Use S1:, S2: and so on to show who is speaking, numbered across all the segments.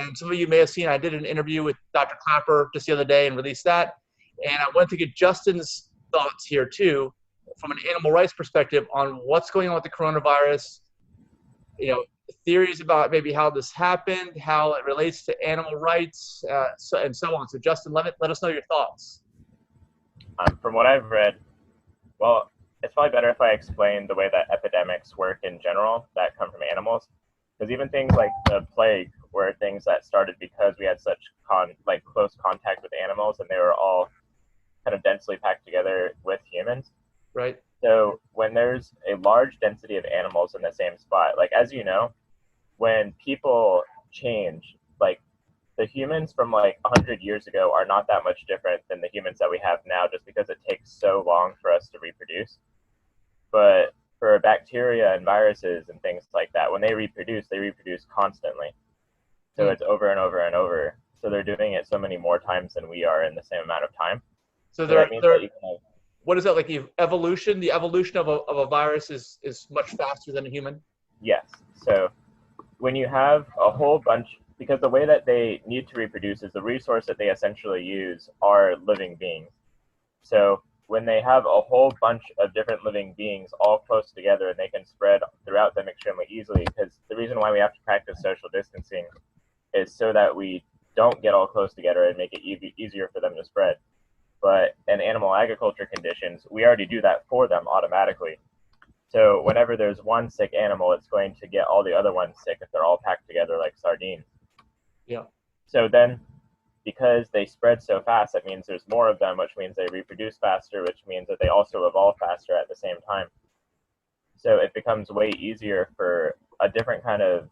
S1: And some of you may have seen, I did an interview with Dr. Clapper just the other day and released that. And I wanted to get Justin's thoughts here too, from an animal rights perspective, on what's going on with the coronavirus, theories about maybe how this happened, how it relates to animal rights, and so on. So Justin, let us know your thoughts.
S2: From what I've read, well, it's probably better if I explain the way that epidemics work in general that come from animals. Because even things like the plague were things that started because we had such close contact with animals, and they were all kind of densely packed together with humans.
S1: Right.
S2: So when there's a large density of animals in the same spot, like, as you know, when people change, like the humans from like 100 years ago are not that much different than the humans that we have now, just because it takes so long for us to reproduce. But for bacteria and viruses and things like that, when they reproduce constantly. So it's over and over and over. So they're doing it so many more times than we are in the same amount of time.
S1: So
S2: that means that you can have,
S1: what is that, like evolution? The evolution of a virus is much faster than a human?
S2: Yes. So when you have a whole bunch, because the way that they need to reproduce is the resource that they essentially use are living beings. So when they have a whole bunch of different living beings all close together, and they can spread throughout them extremely easily, because the reason why we have to practice social distancing is so that we don't get all close together and make it easier for them to spread. But in animal agriculture conditions, we already do that for them automatically. So whenever there's one sick animal, it's going to get all the other ones sick if they're all packed together like sardines.
S1: Yeah.
S2: So then, because they spread so fast, that means there's more of them, which means they reproduce faster, which means that they also evolve faster at the same time. So it becomes way easier for a different kind of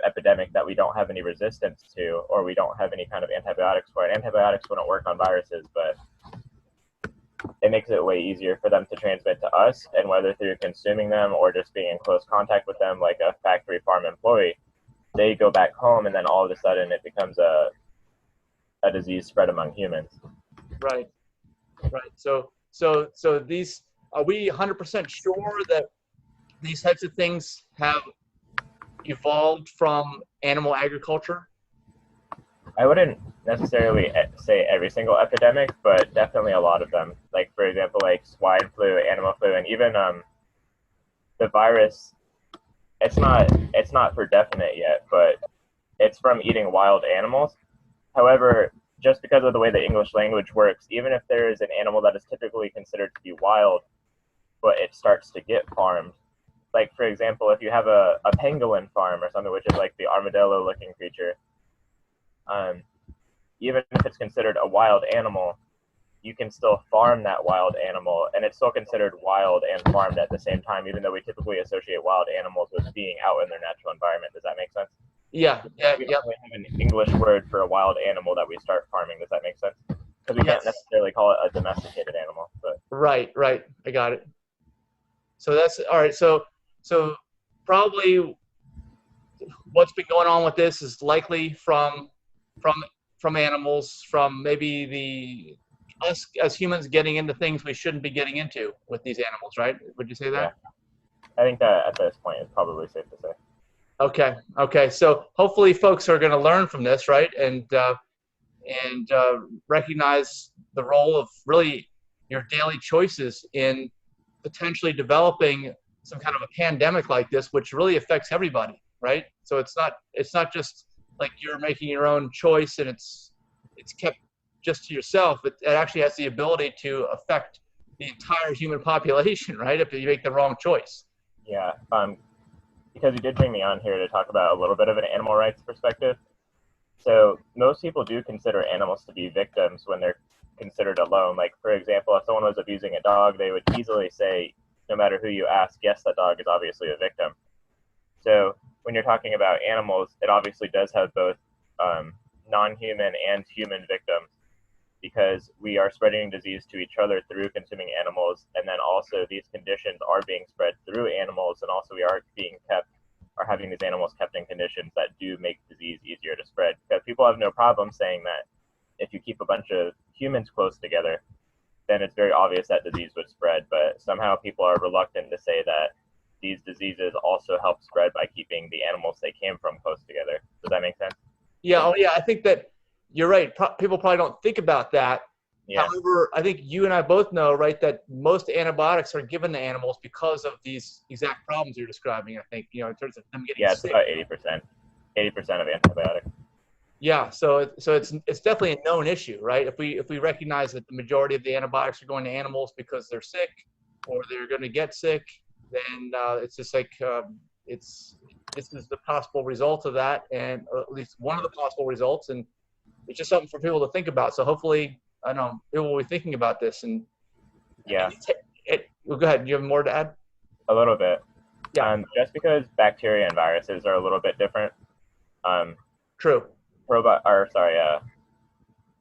S2: epidemic that we don't have any resistance to, or we don't have any kind of antibiotics for it. Antibiotics wouldn't work on viruses, but it makes it way easier for them to transmit to us, and whether through consuming them or just being in close contact with them like a factory farm employee, they go back home, and then all of a sudden it becomes a disease spread among humans.
S1: Right. So these, are we 100% sure that these types of things have evolved from animal agriculture?
S2: I wouldn't necessarily say every single epidemic, but definitely a lot of them. Like, for example, like swine flu, animal flu, and even the virus. It's not for definite yet, but it's from eating wild animals. However, just because of the way the English language works, even if there is an animal that is typically considered to be wild, but it starts to get farmed, like, for example, if you have a pangolin farm or something, which is like the armadillo-looking creature, even if it's considered a wild animal, you can still farm that wild animal, and it's still considered wild and farmed at the same time, even though we typically associate wild animals with being out in their natural environment. Does that make sense?
S1: Yeah.
S2: We don't really have an English word for a wild animal that we start farming. Does that make sense? Because we can't necessarily call it a domesticated animal. But
S1: Right. I got it. So that's all right. So probably what's been going on with this is likely from animals, from maybe us as humans getting into things we shouldn't be getting into with these animals, right? Would you say that?
S2: Yeah. I think that at this point it's probably safe to say.
S1: Okay. So hopefully folks are going to learn from this, right? And recognize the role of really your daily choices in potentially developing some kind of a pandemic like this, which really affects everybody, right? So it's not just like you're making your own choice and it's kept just to yourself. It actually has the ability to affect the entire human population, right? If you make the wrong choice.
S2: Yeah. Because you did bring me on here to talk about a little bit of an animal rights perspective. So most people do consider animals to be victims when they're considered alone. Like, for example, if someone was abusing a dog, they would easily say, no matter who you ask, yes, that dog is obviously a victim. So when you're talking about animals, it obviously does have both non-human and human victims, because we are spreading disease to each other through consuming animals, and then also these conditions are being spread through animals, and also we are having these animals kept in conditions that do make disease easier to spread. Because people have no problem saying that if you keep a bunch of humans close together, then it's very obvious that disease would spread. But somehow people are reluctant to say that these diseases also help spread by keeping the animals they came from close together.
S1: Yeah. Oh, yeah. I think that you're right. People probably don't think about that.
S2: Yeah.
S1: However, I think you and I both know, right, that most antibiotics are given to animals because of these exact problems you're describing. I think, in terms of them getting
S2: It's
S1: sick.
S2: about 80%. 80% of antibiotics.
S1: Yeah. So it's definitely a known issue, right? If we recognize that the majority of the antibiotics are going to animals because they're sick or they're going to get sick, then it's just like this is the possible result of that, and at least one of the possible results, and it's just something for people to think about. So hopefully, I know people will be thinking about this. And
S2: Yeah.
S1: Well, go ahead. Do you have more to add?
S2: A little bit.
S1: Yeah.
S2: Just because bacteria and viruses are a little bit different.
S1: True.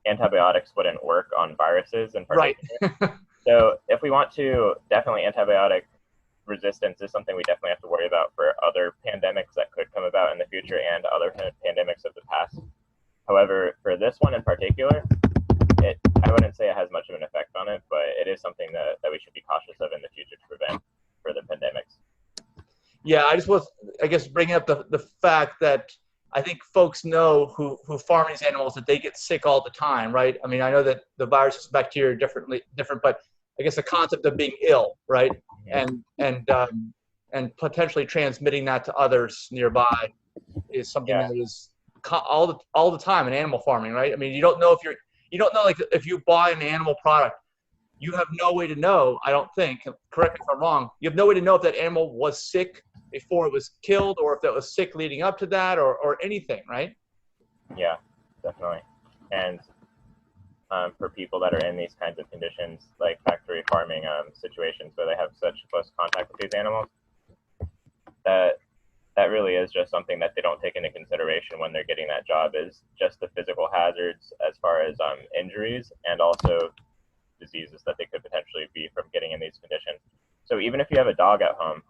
S2: Antibiotics wouldn't work on viruses in particular.
S1: Right.
S2: So if we want to, definitely antibiotic resistance is something we definitely have to worry about for other pandemics that could come about in the future and other pandemics of the past. However, for this one in particular, I wouldn't say it has much of an effect on it, but it is something that we should be cautious of in the future to prevent further pandemics.
S1: Yeah, I just was, I guess, bringing up the fact that I think folks know who farm these animals that they get sick all the time, right? I mean, I know that the viruses and bacteria are different, but I guess the concept of being ill, right, and potentially transmitting that to others nearby is something that is all the time in animal farming, right? I mean, you don't know like if you buy an animal product, you have no way to know. I don't think. Correct me if I'm wrong. You have no way to know if that animal was sick before it was killed, or if it was sick leading up to that, or anything, right?
S2: Yeah, definitely. And for people that are in these kinds of conditions, like factory farming situations where they have such close contact with these animals, that really is just something that they don't take into consideration when they're getting that job, is just the physical hazards as far as injuries and also diseases that they could potentially be from getting in these conditions. So even if you have a dog at home,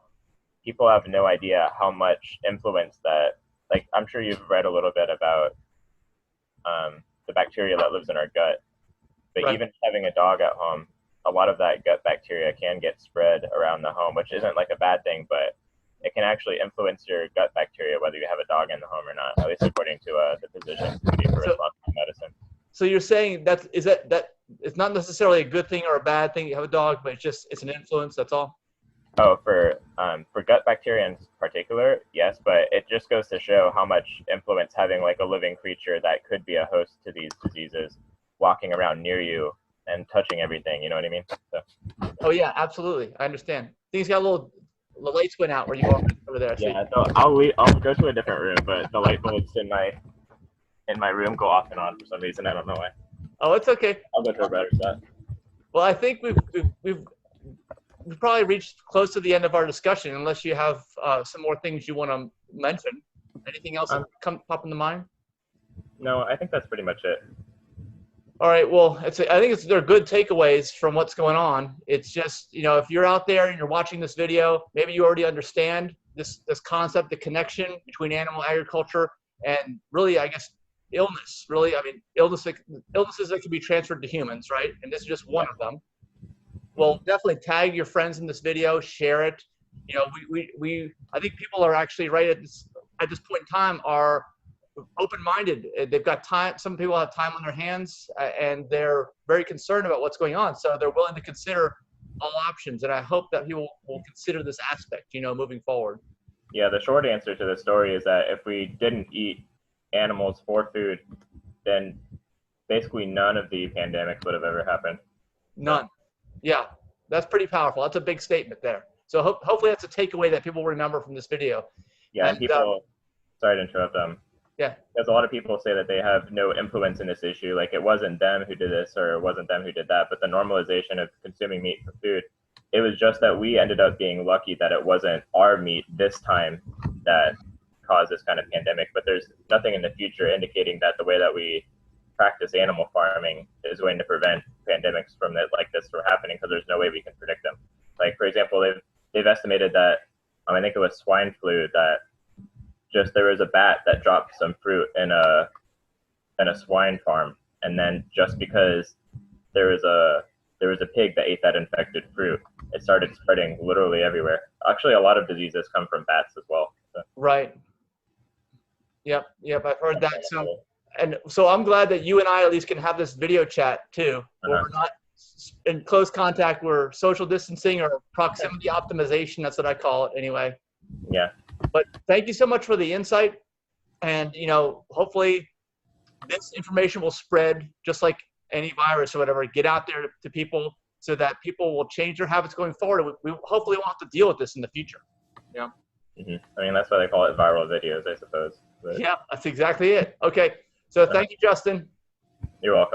S2: people have no idea how much influence that, like, I'm sure you've read a little bit about the bacteria that lives in our gut, but
S1: Right.
S2: even having a dog at home, a lot of that gut bacteria can get spread around the home, which isn't like a bad thing, but it can actually influence your gut bacteria whether you have a dog in the home or not, at least according to the physician for responsible medicine.
S1: So you're saying that it's not necessarily a good thing or a bad thing you have a dog, but it's an influence, that's all?
S2: Oh, for gut bacteria in particular, yes, but it just goes to show how much influence having like a living creature that could be a host to these diseases walking around near you and touching everything, you know what I mean? So.
S1: Oh yeah, absolutely. I understand. Things got the lights went out where you are over there.
S2: Yeah, so I'll go to a different room, but the light bulbs in my room go off and on for some reason. I don't know why.
S1: Oh, it's okay.
S2: I'll go to a better spot.
S1: Well, I think we've probably reached close to the end of our discussion, unless you have some more things you want to mention. Anything else pop into mind?
S2: No, I think that's pretty much it.
S1: All right. Well, I think they're good takeaways from what's going on. It's just, if you're out there and you're watching this video, maybe you already understand this concept, the connection between animal agriculture and really, I guess, illness. Really, I mean, illnesses that can be transferred to humans, right? And this is just one of them. Well, definitely tag your friends in this video, share it. I think people are actually right at this point in time are open-minded. They've got time. Some people have time on their hands, and they're very concerned about what's going on. So they're willing to consider all options. And I hope that people will consider this aspect, moving forward.
S2: Yeah, the short answer to the story is that if we didn't eat animals for food, then basically none of the pandemics would have ever happened.
S1: None. Yeah, that's pretty powerful. That's a big statement there. So hopefully that's a takeaway that people remember from this video.
S2: Yeah, and people, sorry to interrupt them.
S1: Yeah.
S2: Because a lot of people say that they have no influence in this issue. Like it wasn't them who did this or it wasn't them who did that. But the normalization of consuming meat for food, it was just that we ended up being lucky that it wasn't our meat this time that caused this kind of pandemic. But there's nothing in the future indicating that the way that we practice animal farming is going to prevent pandemics from like this from happening, because there's no way we can predict them. Like, for example, they've estimated that, I think it was swine flu, that just there was a bat that dropped some fruit in a swine farm, and then just because there was a pig that ate that infected fruit, it started spreading literally everywhere. Actually, a lot of diseases come from bats as well. So.
S1: Right. Yep. I've heard that. So And so I'm glad that you and I at least can have this video chat too, where we're not in close contact. We're social distancing or proximity optimization. That's what I call it anyway.
S2: Yeah.
S1: But thank you so much for the insight. And, hopefully this information will spread just like any virus or whatever, get out there to people so that people will change their habits going forward. We hopefully won't have to deal with this in the future. Yeah.
S2: I mean, that's why they call it viral videos, I suppose. But,
S1: yeah, that's exactly it. Okay. So thank you, Justin.
S2: You're welcome.